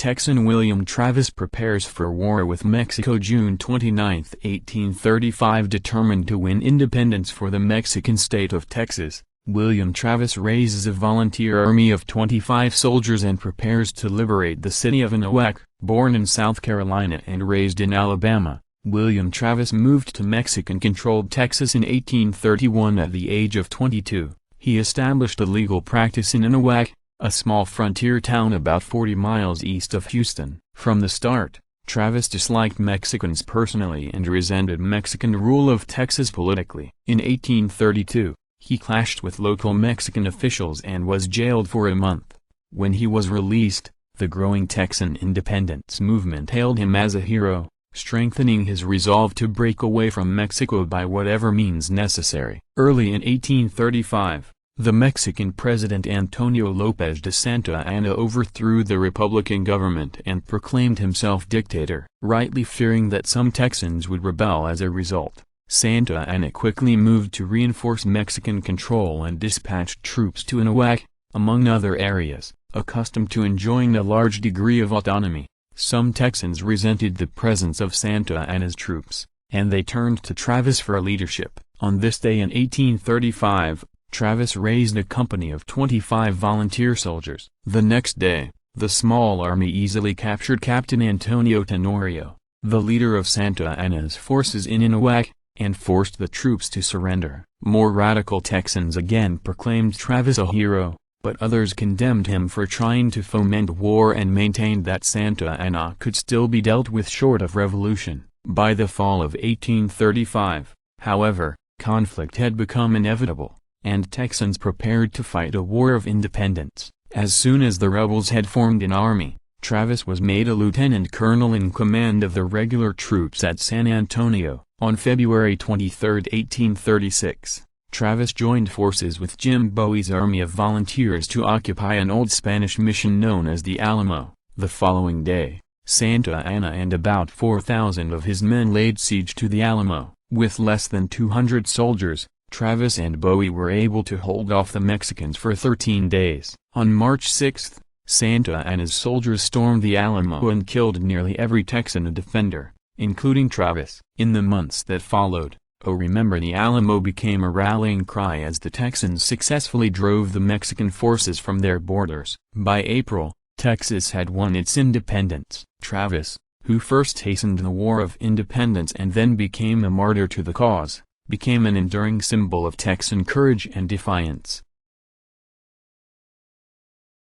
Texan William Travis prepares for war with Mexico. June 29, 1835. Determined to win independence for the Mexican state of Texas, William Travis raises a volunteer army of 25 soldiers and prepares to liberate the city of Anahuac. Born in South Carolina and raised in Alabama, William Travis moved to Mexican-controlled Texas in 1831 at the age of 22. He established a legal practice in Anahuac, a small frontier town about 40 miles east of Houston. From the start, Travis disliked Mexicans personally and resented Mexican rule of Texas politically. In 1832, he clashed with local Mexican officials and was jailed for a month. When he was released, the growing Texan independence movement hailed him as a hero, strengthening his resolve to break away from Mexico by whatever means necessary. Early in 1835, the Mexican president Antonio López de Santa Anna overthrew the Republican government and proclaimed himself dictator. Rightly fearing that some Texans would rebel as a result, Santa Anna quickly moved to reinforce Mexican control and dispatched troops to Anahuac, among other areas, accustomed to enjoying a large degree of autonomy. Some Texans resented the presence of Santa Anna's troops, and they turned to Travis for leadership. On this day in 1835, Travis raised a company of 25 volunteer soldiers. The next day, the small army easily captured Captain Antonio Tenorio, the leader of Santa Anna's forces in Anahuac, and forced the troops to surrender. More radical Texans again proclaimed Travis a hero, but others condemned him for trying to foment war and maintained that Santa Anna could still be dealt with short of revolution. By the fall of 1835, however, conflict had become inevitable, and Texans prepared to fight a war of independence. As soon as the rebels had formed an army, Travis was made a lieutenant colonel in command of the regular troops at San Antonio. On February 23, 1836, Travis joined forces with Jim Bowie's army of volunteers to occupy an old Spanish mission known as the Alamo. The following day, Santa Anna and about 4,000 of his men laid siege to the Alamo. With less than 200 soldiers, Travis and Bowie were able to hold off the Mexicans for 13 days. On March 6, Santa Anna's soldiers stormed the Alamo and killed nearly every Texan defender, including Travis. In the months that followed, "Oh, remember the Alamo" became a rallying cry as the Texans successfully drove the Mexican forces from their borders. By April, Texas had won its independence. Travis, who first hastened the War of Independence and then became a martyr to the cause, became an enduring symbol of Texan courage and defiance.